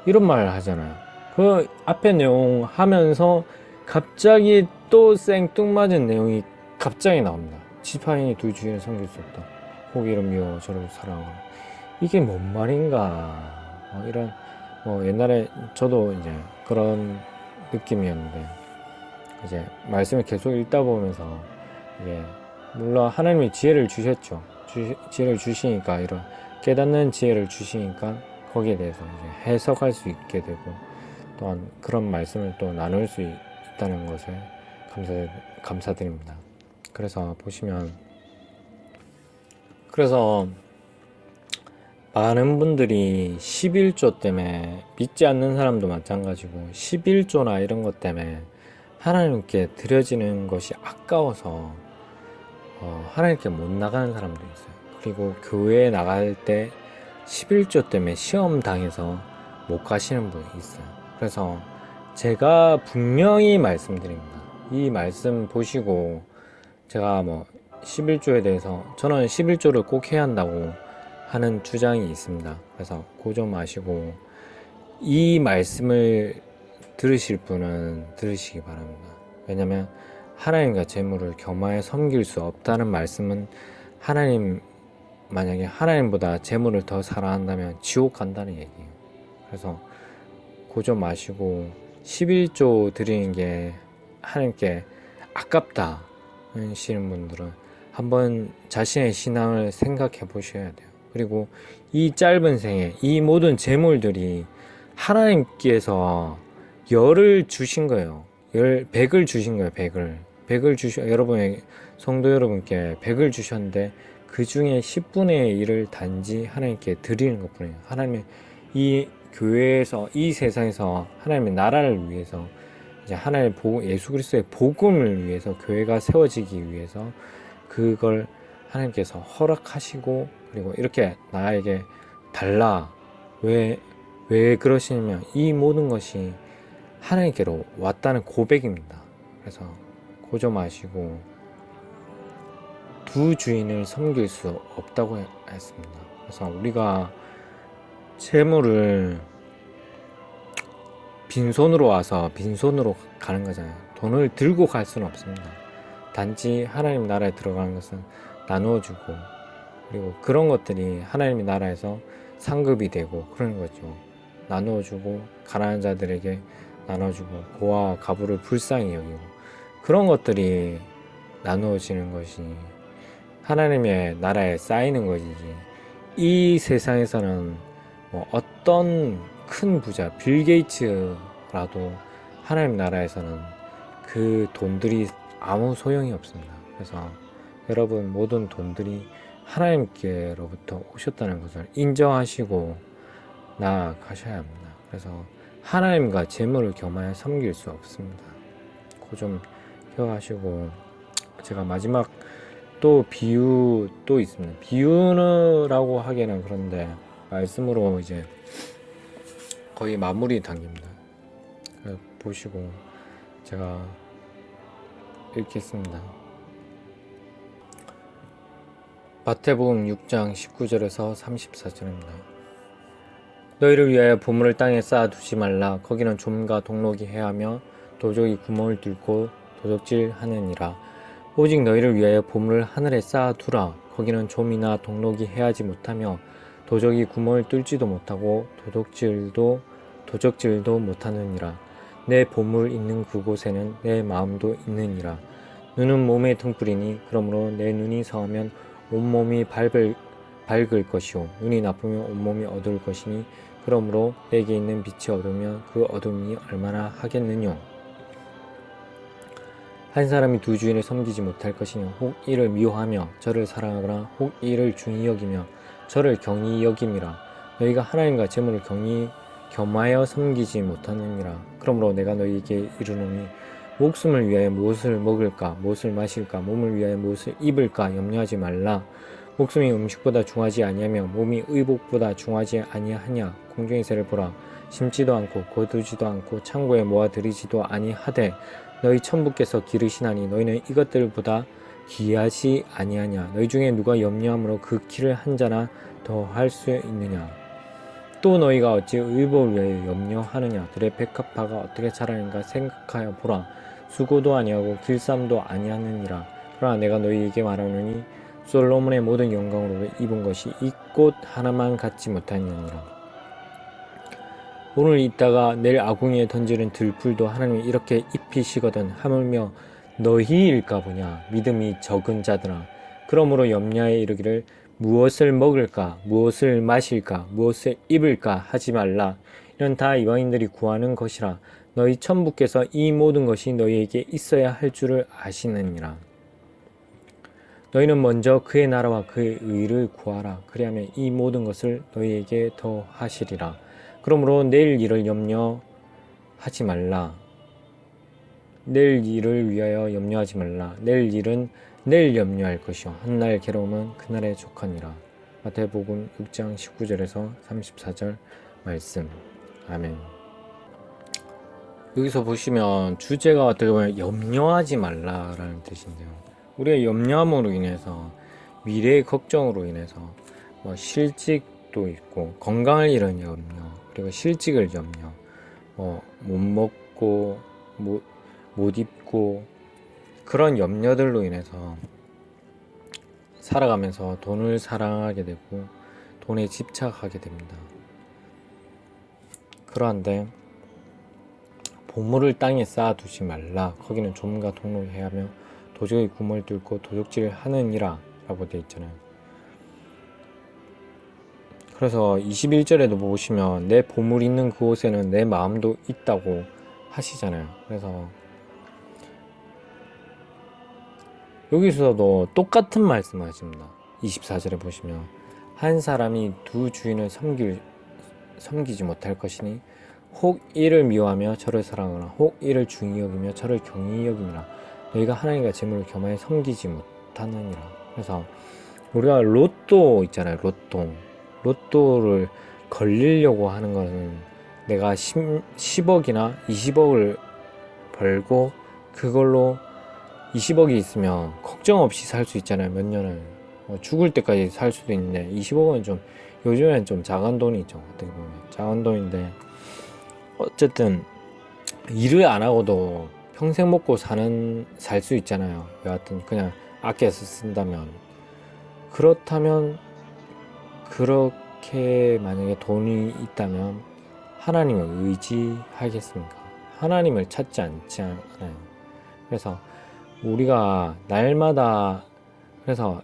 이런 말을 하잖아요. 그 앞에 내용 하면서 갑자기 또 생뚱맞은 내용이 갑자기 나옵니다. 지파인이 두 주인을 섬길 수 없다. 혹 이를 미워 저를 사랑하거나. 이게 뭔 말인가. 이런 옛날에 저도 이제 그런 느낌이었는데, 이제 말씀을 계속 읽다 보면서 이게 물론 하나님이 지혜를 주셨죠. 지혜를 주시니까, 이런 깨닫는 지혜를 주시니까 거기에 대해서 이제 해석할 수 있게 되고, 또한 그런 말씀을 또 나눌 수 있다는 것에 감사드립니다. 그래서 보시면, 그래서 많은 분들이 11조 때문에, 믿지 않는 사람도 마찬가지고 11조나 이런 것 때문에 하나님께 드려지는 것이 아까워서 하나님께 못 나가는 사람도 있어요. 그리고 교회에 나갈 때 11조 때문에 시험 당해서 못 가시는 분이 있어요. 그래서 제가 분명히 말씀드립니다. 이 말씀 보시고, 제가 11조에 대해서, 저는 11조를 꼭 해야 한다고 하는 주장이 있습니다. 그래서 그거 좀 아시고, 이 말씀을 들으실 분은 들으시기 바랍니다. 왜냐면 하나님과 재물을 겸하여 섬길 수 없다는 말씀은, 만약에 하나님보다 재물을 더 사랑한다면 지옥 간다는 얘기예요. 그래서 그거 좀 아시고, 11조 드리는 게 하나님께 아깝다 하시는 분들은 한번 자신의 신앙을 생각해 보셔야 돼요. 그리고 이 짧은 생에 이 모든 재물들이 하나님께서 열을 주신 거예요. 100을 주신 거예요. 100을 여러분의 성도 여러분께 100을 주셨는데 그 중에 10분의 1을 단지 하나님께 드리는 것뿐이에요. 하나님의 이 교회에서, 이 세상에서 하나님의 나라를 위해서, 이제 하나님의 예수 그리스도의 복음을 위해서, 교회가 세워지기 위해서 그걸 하나님께서 허락하시고, 그리고 이렇게 나에게 달라. 왜 그러시냐면 이 모든 것이 하나님께로 왔다는 고백입니다. 그래서 그거 좀 아시고, 두 주인을 섬길 수 없다고 했습니다. 그래서 우리가 재물을 빈손으로 와서 빈손으로 가는 거잖아요. 돈을 들고 갈 수는 없습니다. 단지 하나님 나라에 들어가는 것은 나누어 주고, 그리고 그런 것들이 하나님의 나라에서 상급이 되고 그런 거죠. 나누어 주고, 가난한 자들에게 나눠주고, 고아와 과부를 불쌍히 여기고, 그런 것들이 나누어지는 것이 하나님의 나라에 쌓이는 것이지, 이 세상에서는 뭐 어떤 큰 부자 빌 게이츠라도 하나님 나라에서는 그 돈들이 아무 소용이 없습니다. 그래서 여러분, 모든 돈들이 하나님께로부터 오셨다는 것을 인정하시고 나아가셔야 합니다. 그래서 하나님과 재물을 겸하여 섬길 수 없습니다. 그거 좀 기억하시고, 제가 마지막 또 비유 또 있습니다. 비유라고 하기에는 그런데 말씀으로 이제 거의 마무리 단계입니다. 보시고 제가 읽겠습니다. 마태복음 6장 19절에서 34절입니다. 너희를 위하여 보물을 땅에 쌓아두지 말라. 거기는 좀과 동록이 해하며 도적이 구멍을 뚫고 도적질하느니라. 오직 너희를 위하여 보물을 하늘에 쌓아두라. 거기는 좀이나 동록이 해하지 못하며 도적이 구멍을 뚫지도 못하고 도적질도 못하느니라. 내 보물 있는 그곳에는 내 마음도 있느니라. 눈은 몸의 등불이니 그러므로 내 눈이 성하면 온몸이 밝을 것이요 눈이 나쁘면 온몸이 어두울 것이니 그러므로 내게 있는 빛이 어두우면 그 어둠이 얼마나 하겠느뇨. 한 사람이 두 주인을 섬기지 못할 것이니 혹 이를 미워하며 저를 사랑하거나 혹 이를 중히 여기며 저를 경히 여김이라. 너희가 하나님과 재물을 겸하여 섬기지 못하느니라. 그러므로 내가 너희에게 이르노니 목숨을 위하여 무엇을 먹을까 무엇을 마실까 몸을 위하여 무엇을 입을까 염려하지 말라. 목숨이 음식보다 중하지 아니하며 몸이 의복보다 중하지 아니하냐. 공중의 새를 보라. 심지도 않고 거두지도 않고 창고에 모아들이지도 아니하되 너희 천부께서 기르시나니 너희는 이것들보다 귀하지 아니하냐. 너희 중에 누가 염려함으로 그 키를 한 자나 더 할 수 있느냐. 또 너희가 어찌 의복을 위하여 염려하느냐. 들의 백합화가 어떻게 자라는가 생각하여 보라. 수고도 아니하고 길쌈도 아니하느니라. 그러나 내가 너희에게 말하노니 솔로몬의 모든 영광으로 입은 것이 이 꽃 하나만 갖지 못하느니라. 오늘 있다가 내일 아궁이에 던지는 들풀도 하나님이 이렇게 입히시거든 하물며 너희일까 보냐. 믿음이 적은 자들아. 그러므로 염려하여 이르기를 무엇을 먹을까 무엇을 마실까 무엇을 입을까 하지 말라. 이는 다 이방인들이 구하는 것이라. 너희 천부께서 이 모든 것이 너희에게 있어야 할 줄을 아시느니라. 너희는 먼저 그의 나라와 그의 의를 구하라. 그리하면 이 모든 것을 너희에게 더 하시리라. 그러므로 내일 일을 염려하지 말라. 내일 일을 위하여 염려하지 말라. 내일 일은 내일 염려할 것이요 한날 괴로움은 그날에 족하니라. 마태복음 6장 19절에서 34절 말씀. 아멘. 여기서 보시면 주제가 어떻게 보면 염려하지 말라라는 뜻인데요. 우리가 염려함으로 인해서 미래의 걱정으로 인해서 뭐 실직도 있고 건강을 잃은 염려, 그리고 실직을 염려, 못 먹고 못 입고 그런 염려들로 인해서 살아가면서 돈을 사랑하게 되고 돈에 집착하게 됩니다. 그러한데 보물을 땅에 쌓아두지 말라. 거기는 좀과 동록이 해하며 도적이 구멍을 뚫고 도적질을 하느니라 라고 되어 있잖아요. 그래서 21절에도 보시면 내 보물 있는 그곳에는 내 마음도 있다고 하시잖아요. 그래서 여기서도 똑같은 말씀을 하십니다. 24절에 보시면 한 사람이 두 주인을 섬기지 못할 것이니 혹 이를 미워하며 저를 사랑하거나 혹 이를 중히 여기며 저를 경히 여김이라. 너희가 하나님과 재물을 겸하여 섬기지 못하느니라. 그래서 우리가 로또 있잖아요. 로또를 걸리려고 하는 것은 내가 10억이나 20억을 벌고 그걸로 20억이 있으면 걱정 없이 살 수 있잖아요. 몇 년을 죽을 때까지 살 수도 있는데 20억은 좀 요즘엔 좀 작은 돈이죠. 어떻게 보면 작은 돈인데 어쨌든 일을 안 하고도 평생 먹고 살 수 있잖아요. 여하튼 그냥 아껴서 쓴다면. 그렇다면 그렇게 만약에 돈이 있다면 하나님을 의지하겠습니까? 하나님을 찾지 않지 않아요. 그래서 우리가 날마다, 그래서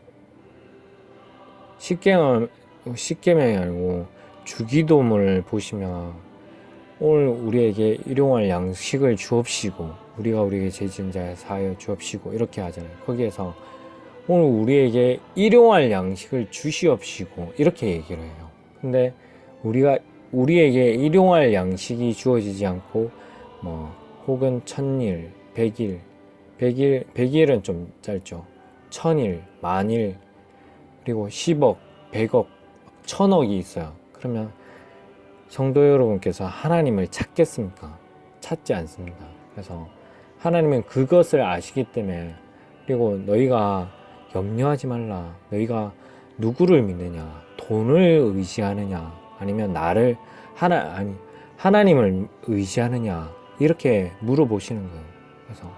십계명이 아니고 주기도문을 보시면 오늘 우리에게 일용할 양식을 주옵시고 우리가 우리에게 죄지은 자에 사하여 주옵시고 이렇게 하잖아요. 거기에서 오늘 우리에게 일용할 양식을 주시옵시고 이렇게 얘기를 해요. 근데 우리에게 일용할 양식이 주어지지 않고 혹은 1000일, 100일은 좀 짧죠. 1000일, 만일, 그리고 10억, 100억, 1000억이 있어요. 그러면 성도 여러분께서 하나님을 찾겠습니까? 찾지 않습니다. 그래서 하나님은 그것을 아시기 때문에, 그리고 너희가 염려하지 말라. 너희가 누구를 믿느냐? 돈을 의지하느냐? 아니면 하나님을 의지하느냐? 이렇게 물어보시는 거예요. 그래서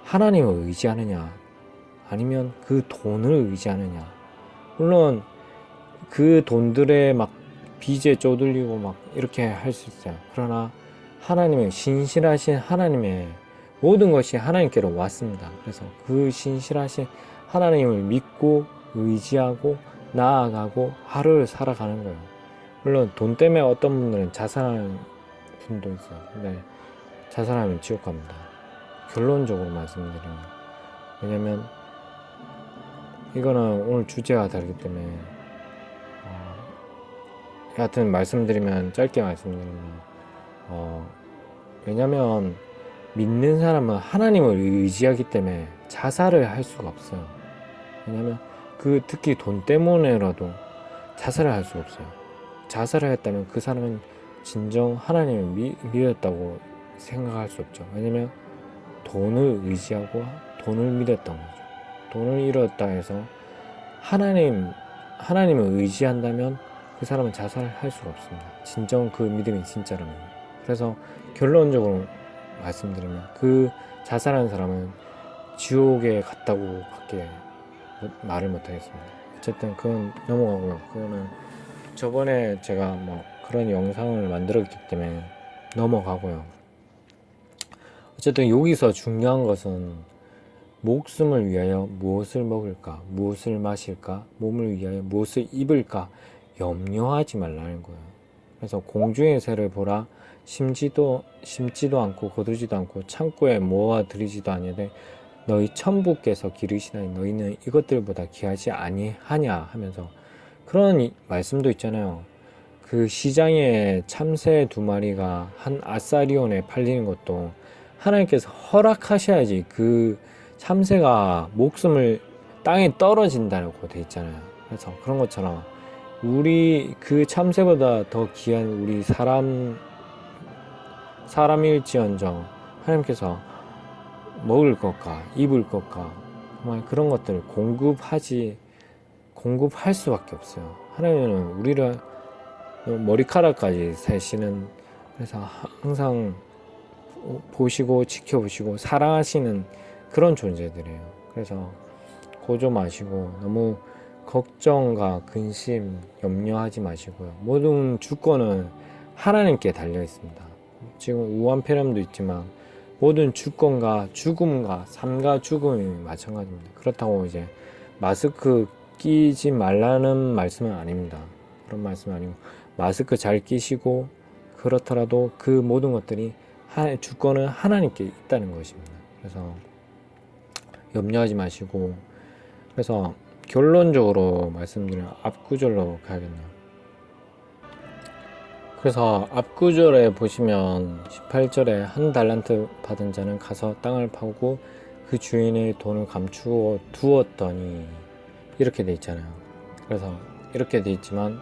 하나님을 의지하느냐? 아니면 그 돈을 의지하느냐? 물론 그 돈들에 막 빚에 쪼들리고 막 이렇게 할 수 있어요. 그러나 하나님의 신실하신 하나님의 모든 것이 하나님께로 왔습니다. 그래서 그 신실하신 하나님을 믿고 의지하고 나아가고 하루를 살아가는 거예요. 물론 돈 때문에 어떤 분들은 자살하는 분도 있어요. 근데 자살하면 지옥 갑니다. 결론적으로 말씀드리면. 왜냐면 이거는 오늘 주제와 다르기 때문에 하여튼 짧게 말씀드리면 왜냐면 믿는 사람은 하나님을 의지하기 때문에 자살을 할 수가 없어요. 왜냐면 특히 돈 때문에라도 자살을 할 수가 없어요. 자살을 했다면 그 사람은 진정 하나님을 믿었다고 생각할 수 없죠. 왜냐면 돈을 의지하고 돈을 믿었던 거죠. 돈을 잃었다 해서 하나님을 의지한다면 그 사람은 자살을 할 수가 없습니다. 진정 그 믿음이 진짜라면. 그래서 결론적으로 말씀드리면 그 자살한 사람은 지옥에 갔다고 밖에 말을 못하겠습니다. 어쨌든 그건 넘어가고요. 그거는 저번에 제가 그런 영상을 만들었기 때문에 넘어가고요. 어쨌든 여기서 중요한 것은 목숨을 위하여 무엇을 먹을까, 무엇을 마실까, 몸을 위하여 무엇을 입을까 염려하지 말라는 거예요. 그래서 공중의 새를 보라. 심지도 않고 거두지도 않고 창고에 모아 들이지도 아니하되 너희 천부께서 기르시나니 너희는 이것들보다 귀하지 아니하냐 하면서 그런 말씀도 있잖아요. 그 시장에 참새 2마리가 한 아사리온에 팔리는 것도 하나님께서 허락하셔야지 그 참새가 목숨을 땅에 떨어진다고 돼 있잖아요. 그래서 그런 것처럼 우리 그 참새보다 더 귀한 우리 사람일지언정 하나님께서 먹을 것과 입을 것과 정말 그런 것들을 공급할 수밖에 없어요. 하나님은 우리를 머리카락까지 세시는, 그래서 항상 보시고 지켜보시고 사랑하시는 그런 존재들이에요. 그래서 고조 마시고 너무 걱정과 근심, 염려하지 마시고요. 모든 주권은 하나님께 달려 있습니다. 지금 우한폐렴도 있지만 모든 주권과 죽음과 삶과 죽음이 마찬가지입니다. 그렇다고 이제 마스크 끼지 말라는 말씀은 아닙니다. 그런 말씀은 아니고 마스크 잘 끼시고 그렇더라도 그 모든 것들이 주권은 하나님께 있다는 것입니다. 그래서 염려하지 마시고, 그래서 결론적으로 말씀드리면 앞구절로 가야겠네요. 그래서 앞구절에 보시면 18절에 한 달란트 받은 자는 가서 땅을 파고 그 주인의 돈을 감추어 두었더니 이렇게 돼 있잖아요. 그래서 이렇게 돼 있지만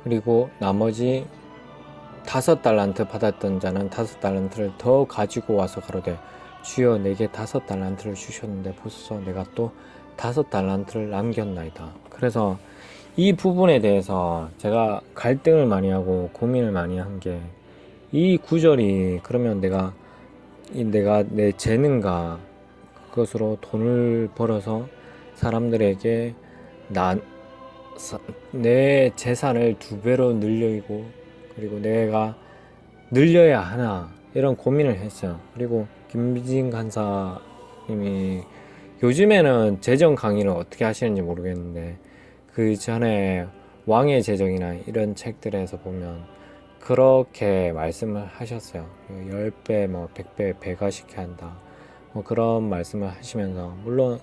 그리고 나머지 5달란트 받았던 자는 5달란트를 더 가지고 와서 가로되 주여 내게 5달란트를 주셨는데 보소서 내가 또 5달란트를 남겼나이다. 그래서 이 부분에 대해서 제가 갈등을 많이 하고 고민을 많이 한 게, 이 구절이 그러면 내가 내 재능과 그것으로 돈을 벌어서 사람들에게 나, 내 재산을 2배로 늘리고, 그리고 내가 늘려야 하나, 이런 고민을 했어요. 그리고 김비진 간사님이 요즘에는 재정 강의를 어떻게 하시는지 모르겠는데, 그 전에 왕의 재정이나 이런 책들에서 보면 그렇게 말씀을 하셨어요. 10배, 뭐 100배 배가시켜야 한다. 뭐 그런 말씀을 하시면서, 물론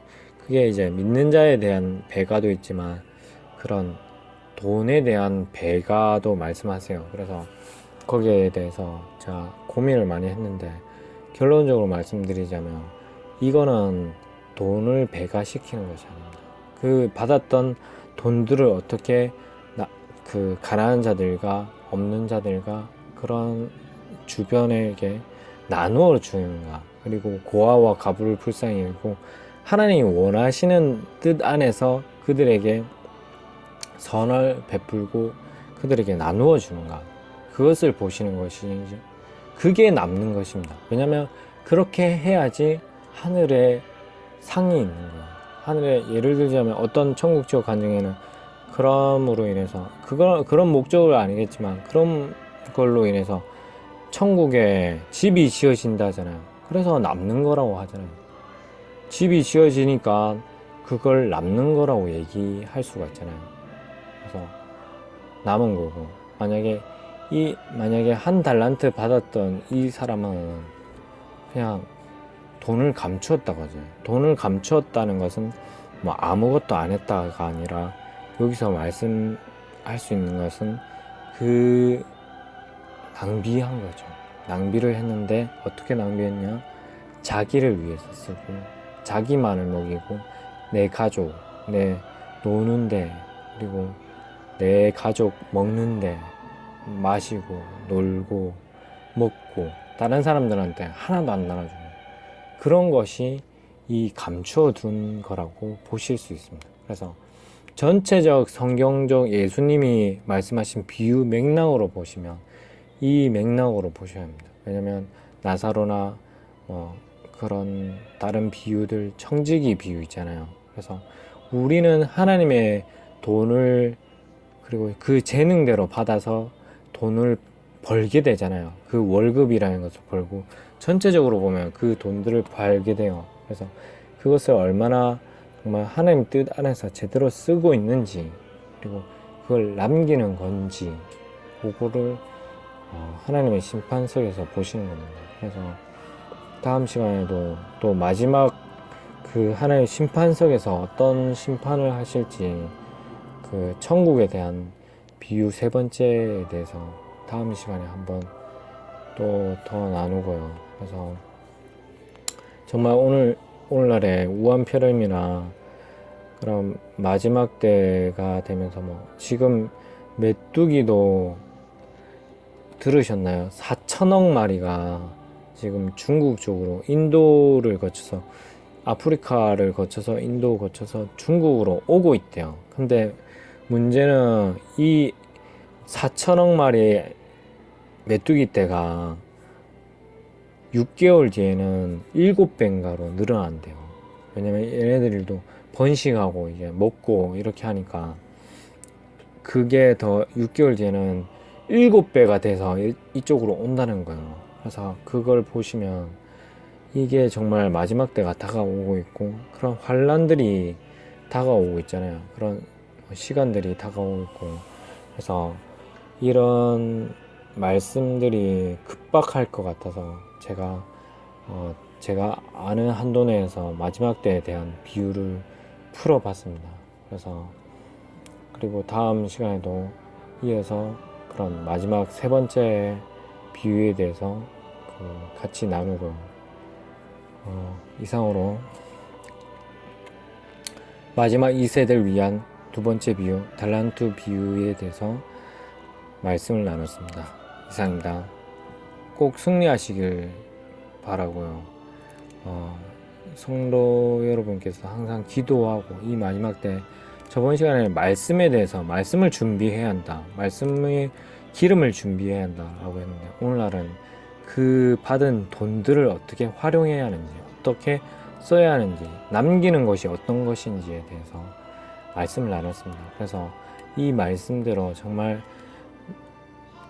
그게 이제 믿는 자에 대한 배가도 있지만 그런 돈에 대한 배가도 말씀하세요. 그래서 거기에 대해서 제가 고민을 많이 했는데, 결론적으로 말씀드리자면 이거는 돈을 배가시키는 것이 아닙니다. 그 받았던 돈들을 어떻게 그 가난한 자들과 없는 자들과 그런 주변에게 나누어 주는가, 그리고 고아와 가부를 불쌍히 여기고 하나님이 원하시는 뜻 안에서 그들에게 선을 베풀고 그들에게 나누어 주는가, 그것을 보시는 것이, 그게 남는 것입니다. 왜냐하면 그렇게 해야지 하늘에 상이 있는 거예요. 하늘에, 예를 들자면 어떤 천국적 간증에는 그럼으로 인해서, 그런 목적은 아니겠지만 그런 걸로 인해서 천국에 집이 지어진다잖아요. 그래서 남는 거라고 하잖아요. 집이 지어지니까 그걸 남는 거라고 얘기할 수가 있잖아요. 그래서 남은 거고, 만약에 1달란트 받았던 이 사람은 그냥 돈을 감추었다고 하죠. 돈을 감추었다는 것은 뭐 아무것도 안 했다가 아니라, 여기서 말씀할 수 있는 것은 그 낭비한 거죠. 낭비를 했는데 어떻게 낭비했냐? 자기를 위해서 쓰고, 자기만을 먹이고, 내 가족, 내 노는데, 그리고 내 가족 먹는데, 마시고 놀고 먹고, 다른 사람들한테 하나도 안 나눠주는 그런 것이 이 감추어 둔 거라고 보실 수 있습니다. 그래서 전체적 성경적 예수님이 말씀하신 비유 맥락으로 보시면, 이 맥락으로 보셔야 합니다. 왜냐면 나사로나 그런 다른 비유들, 청지기 비유 있잖아요. 그래서 우리는 하나님의 돈을, 그리고 그 재능대로 받아서 돈을 벌게 되잖아요. 그 월급이라는 것을 벌고, 전체적으로 보면 그 돈들을 벌게 돼요. 그래서 그것을 얼마나 정말 하나님 뜻 안에서 제대로 쓰고 있는지, 그리고 그걸 남기는 건지, 그거를 하나님의 심판석에서 보시는 겁니다. 그래서 다음 시간에도 또 마지막 그 하나님의 심판석에서 어떤 심판을 하실지, 그 천국에 대한 비유 3번째에 대해서 다음 시간에 한번 또 더 나누고요. 그래서 정말 오늘날의 우한폐렴이나 그런 마지막 때가 되면서, 뭐 지금 메뚜기도 들으셨나요? 4천억 마리가 지금 중국 쪽으로, 인도를 거쳐서, 아프리카를 거쳐서 인도 거쳐서 중국으로 오고 있대요. 근데 문제는 이 4천억 마리의 메뚜기 떼가 6개월 뒤에는 7배인가로 늘어난대요. 왜냐면 얘네들도 번식하고 이게 먹고 이렇게 하니까, 그게 더 6개월 뒤에는 7배가 돼서 이쪽으로 온다는 거예요. 그래서 그걸 보시면 이게 정말 마지막 때가 다가오고 있고, 그런 환란들이 다가오고 있잖아요. 그런 시간들이 다가오고 있고, 그래서 이런 말씀들이 급박할 것 같아서 제가 아는 한도 내에서 마지막 때에 대한 비유를 풀어봤습니다. 그래서 그리고 다음 시간에도 이어서 그런 마지막 3번째 비유에 대해서 같이 나누고, 이상으로 마지막 2세대를 위한 2번째 비유, 달란트 비유에 대해서 말씀을 나눴습니다. 이상입니다. 꼭 승리하시길 바라고요. 성도 여러분께서 항상 기도하고 이 마지막 때 저번 시간에 말씀에 대해서 말씀을 준비해야 한다. 말씀의 기름을 준비해야 한다라고 했는데 오늘날은 그 받은 돈들을 어떻게 활용해야 하는지, 어떻게 써야 하는지, 남기는 것이 어떤 것인지에 대해서 말씀을 나눴습니다. 그래서 이 말씀대로 정말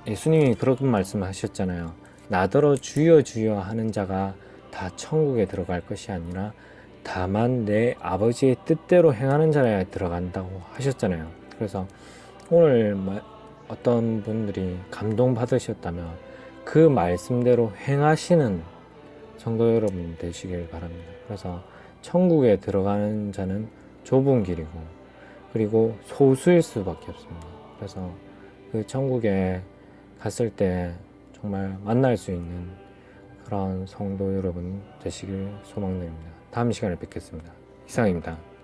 예수님이 그런 말씀을 하셨잖아요. 나더러 주여 주여 하는 자가 다 천국에 들어갈 것이 아니라 다만 내 아버지의 뜻대로 행하는 자라야 들어간다고 하셨잖아요. 그래서 오늘 어떤 분들이 감동받으셨다면 그 말씀대로 행하시는 성도 여러분 되시길 바랍니다. 그래서 천국에 들어가는 자는 좁은 길이고 그리고 소수일 수밖에 없습니다. 그래서 그 천국에 갔을 때 정말 만날 수 있는 그런 성도 여러분 되시길 소망드립니다. 다음 시간에 뵙겠습니다. 이상입니다.